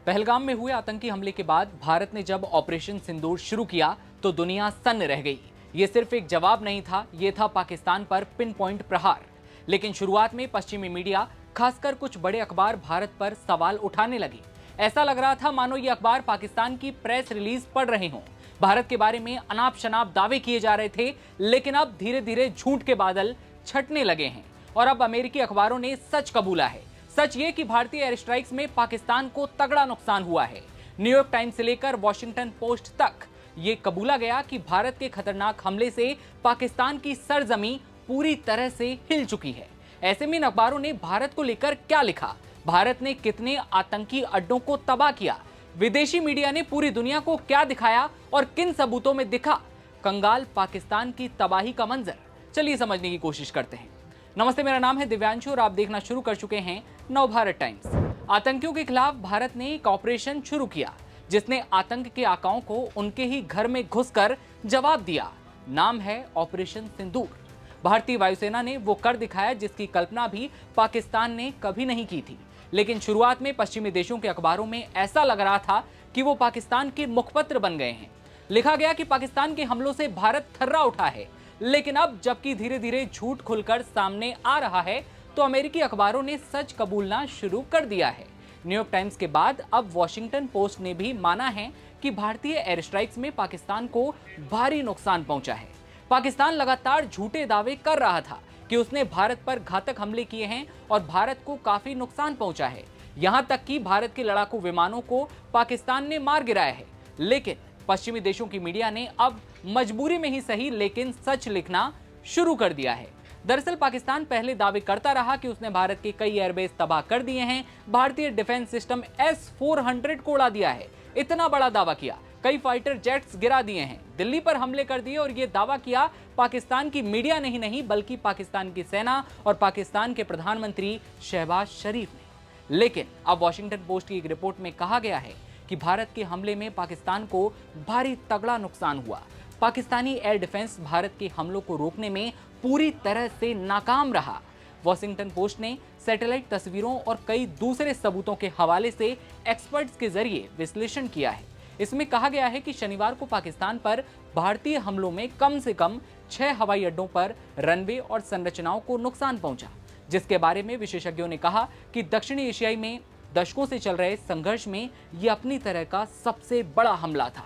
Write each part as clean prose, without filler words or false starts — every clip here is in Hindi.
पहलगाम में हुए आतंकी हमले के बाद भारत ने जब ऑपरेशन सिंदूर शुरू किया तो दुनिया सन्न रह गई। ये सिर्फ एक जवाब नहीं था, ये था पाकिस्तान पर पिन पॉइंट प्रहार। लेकिन शुरुआत में पश्चिमी मीडिया, खासकर कुछ बड़े अखबार भारत पर सवाल उठाने लगे। ऐसा लग रहा था मानो ये अखबार पाकिस्तान की प्रेस रिलीज पढ़ रहे हों। भारत के बारे में अनाप शनाप दावे किए जा रहे थे, लेकिन अब धीरे धीरे झूठ के बादल छटने लगे हैं और अब अमेरिकी अखबारों ने सच कबूला है। सच ये कि भारतीय एयर स्ट्राइक्स में पाकिस्तान को तगड़ा नुकसान हुआ है। न्यूयॉर्क टाइम्स से लेकर वॉशिंगटन पोस्ट तक ये कबूला गया कि भारत के खतरनाक हमले से पाकिस्तान की सरजमी पूरी तरह से हिल चुकी है। ऐसे में इन अखबारों ने भारत को लेकर क्या लिखा, भारत ने कितने आतंकी अड्डों को तबाह किया, विदेशी मीडिया ने पूरी दुनिया को क्या दिखाया और किन सबूतों में दिखा कंगाल पाकिस्तान की तबाही का मंजर, चलिए समझने की कोशिश करते हैं। नमस्ते, मेरा नाम है दिव्यांशु और आप देखना शुरू कर चुके हैं नवभारत टाइम्स। आतंकियों के खिलाफ भारत ने एक ऑपरेशन शुरू किया जिसने आतंक के आकाओं को उनके ही घर में घुसकर जवाब दिया। नाम है ऑपरेशन सिंदूर। भारतीय वायुसेना ने वो कर दिखाया जिसकी कल्पना भी पाकिस्तान ने कभी नहीं की थी। लेकिन शुरुआत में पश्चिमी देशों के अखबारों में ऐसा लग रहा था कि वो पाकिस्तान के मुखपत्र बन गए हैं। लिखा गया कि पाकिस्तान के हमलों से भारत थर्रा उठा है। लेकिन अब जबकि धीरे धीरे झूठ खुलकर सामने आ रहा है तो अमेरिकी अखबारों ने सच कबूलना शुरू कर दिया है। न्यूयॉर्क टाइम्स के बाद अब वॉशिंगटन पोस्ट ने भी माना है कि भारतीय एयर स्ट्राइक्स में पाकिस्तान को भारी नुकसान पहुंचा है। पाकिस्तान लगातार झूठे दावे कर रहा था कि उसने भारत पर घातक हमले किए हैं और भारत को काफी नुकसान पहुंचा है। यहां तक कि भारत के लड़ाकू विमानों को पाकिस्तान ने मार गिराया है। लेकिन पश्चिमी देशों की मीडिया ने अब मजबूरी में ही सही लेकिन सच लिखना शुरू कर दिया है। दरअसल पाकिस्तान पहले दावे करता रहा कि उसने भारत के कई एयरबेस तबाह कर दिए हैं, भारतीय डिफेंस सिस्टम S-400 को उड़ा दिया है। इतना बड़ा दावा किया, कई फाइटर जेट्स गिरा दिए हैं, दिल्ली पर हमले कर दिए और यह दावा किया पाकिस्तान की मीडिया नहीं बल्कि पाकिस्तान की सेना और पाकिस्तान के प्रधानमंत्री शहबाज शरीफ ने। लेकिन अब वॉशिंगटन पोस्ट की एक रिपोर्ट में कहा गया है कि भारत के हमले में पाकिस्तान को भारी तगड़ा नुकसान हुआ। पाकिस्तानी एयर डिफेंस भारत के हमलों को रोकने में पूरी तरह से नाकाम रहा। वॉशिंगटन पोस्ट ने सैटेलाइट तस्वीरों और कई दूसरे सबूतों के हवाले से एक्सपर्ट्स के जरिए विश्लेषण किया है। इसमें कहा गया है कि शनिवार को पाकिस्तान पर भारतीय हमलों में कम से कम 6 हवाई अड्डों पर रनवे और संरचनाओं को नुकसान पहुंचा, जिसके बारे में विशेषज्ञों ने कहा कि दक्षिणी एशियाई में दशकों से चल रहे संघर्ष में यह अपनी तरह का सबसे बड़ा हमला था।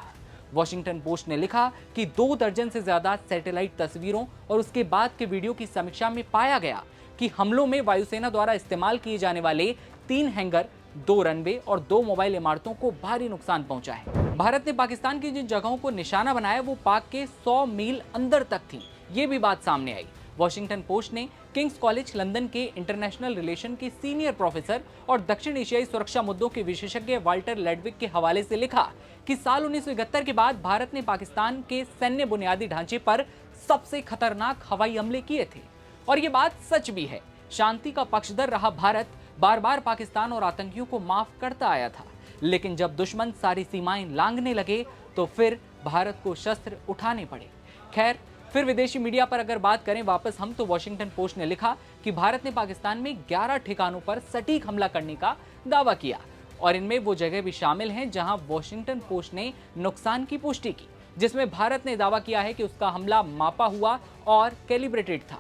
वॉशिंगटन पोस्ट ने लिखा कि 2 दर्जन से ज्यादा सैटेलाइट तस्वीरों और उसके बाद के वीडियो की समीक्षा में पाया गया कि हमलों में वायुसेना द्वारा इस्तेमाल किए जाने वाले 3 हैंगर, 2 रनवे और 2 मोबाइल इमारतों को भारी नुकसान पहुंचा है। भारत ने पाकिस्तान की जिन जगहों को निशाना बनाया वो पाक के 100 मील अंदर तक थी, ये भी बात सामने आई। वॉशिंगटन पोस्ट ने किंग्स कॉलेज लंदन के इंटरनेशनल रिलेशन के सीनियर प्रोफेसर और दक्षिण एशियाई सुरक्षा मुद्दों के विशेषज्ञ वाल्टर लेडविक के हवाले से लिखा कि साल 1971 के बाद भारत ने पाकिस्तान के सैन्य बुनियादी ढांचे पर सबसे खतरनाक हवाई हमले किए थे। और ये बात सच भी है। शांति का पक्षधर रहा भारत बार बार पाकिस्तान और आतंकियों को माफ करता आया था, लेकिन जब दुश्मन सारी सीमाएं लांघने लगे तो फिर भारत को शस्त्र उठाने पड़े। खैर, फिर विदेशी मीडिया पर अगर बात करें वापस हम, तो वॉशिंगटन पोस्ट ने लिखा कि भारत ने पाकिस्तान में 11 ठिकानों पर सटीक हमला करने का दावा किया और इनमें वो जगह भी शामिल हैं जहां वॉशिंगटन पोस्ट ने नुकसान की पुष्टि की, जिसमें भारत ने दावा किया है कि उसका हमला मापा हुआ और कैलिब्रेटेड था।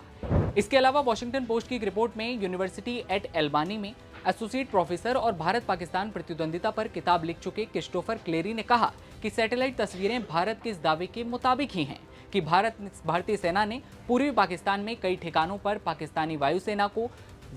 इसके अलावा वॉशिंगटन पोस्ट की एक रिपोर्ट में यूनिवर्सिटी एट एल्बानी में एसोसिएट प्रोफेसर और भारत पाकिस्तान प्रतिद्वंदिता पर किताब लिख चुके क्रिस्टोफर क्लेरी ने कहा कि सैटेलाइट तस्वीरें भारत के इस दावे के मुताबिक ही हैं कि भारतीय सेना ने पूर्वी पाकिस्तान में कई ठिकानों पर पाकिस्तानी वायुसेना को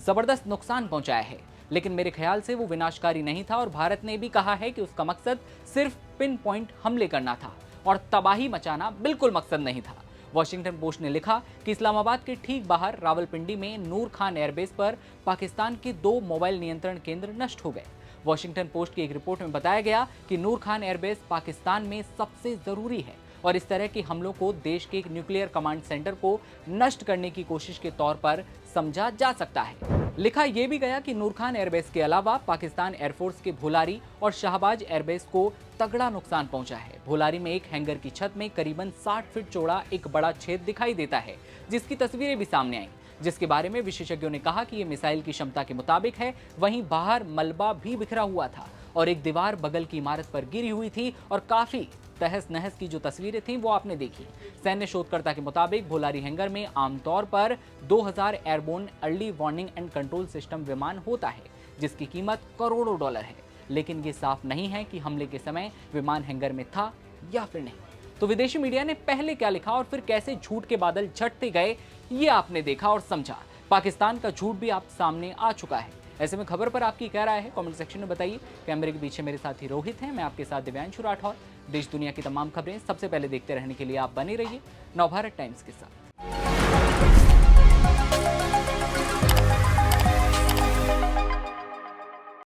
जबरदस्त नुकसान पहुंचाया है। लेकिन मेरे ख्याल से वो विनाशकारी नहीं था और भारत ने भी कहा है कि उसका मकसद सिर्फ पिन पॉइंट हमले करना था और तबाही मचाना बिल्कुल मकसद नहीं था। वॉशिंगटन पोस्ट ने लिखा कि इस्लामाबाद के ठीक बाहर रावलपिंडी में नूर खान एयरबेस पर पाकिस्तान के 2 मोबाइल नियंत्रण केंद्र नष्ट हो गए। वॉशिंगटन पोस्ट की एक रिपोर्ट में बताया गया कि नूर खान एयरबेस पाकिस्तान में सबसे जरूरी है और इस तरह के हमलों को देश के एक न्यूक्लियर कमांड सेंटर को नष्ट करने की कोशिश के तौर पर समझा जा सकता है। लिखा यह भी गया कि नूर खान एयरबेस के अलावा पाकिस्तान एयरफोर्स के भोलारी और शाहबाज एयरबेस को तगड़ा नुकसान पहुंचा है। भोलारी में एक हैंगर की छत में करीबन 60 फीट चौड़ा एक बड़ा छेद दिखाई देता है, जिसकी तस्वीरें भी सामने आई, जिसके बारे में विशेषज्ञों ने कहा कि यह मिसाइल की क्षमता के मुताबिक है। वहीं बाहर मलबा भी बिखरा हुआ था और एक दीवार बगल की इमारत पर गिरी हुई थी और काफी तहस नहस की जो तस्वीरें थीं वो आपने देखी। सैन्य शोधकर्ता के मुताबिक भोलारी हैंगर में आमतौर पर 2000 airborne early warning and control system विमान होता है, जिसकी कीमत करोड़ों डॉलर है। लेकिन ये साफ नहीं है कि हमले के समय विमान हैंगर में था या फिर नहीं। तो विदेशी मीडिया ने पहले क्या लिखा और फिर कैसे झूठ के बादल छटते गए, ये आपने देखा और समझा। पाकिस्तान का झूठ भी आप सामने आ चुका है। ऐसे में खबर पर आपकी क्या राय है, कमेंट सेक्शन में बताइए। कैमरे के पीछे मेरे साथी रोहित हैं, मैं आपके साथ दिव्यांशु राठौर। देश दुनिया की तमाम खबरें सबसे पहले देखते रहने के लिए आप बने रहिए नवभारत टाइम्स के साथ।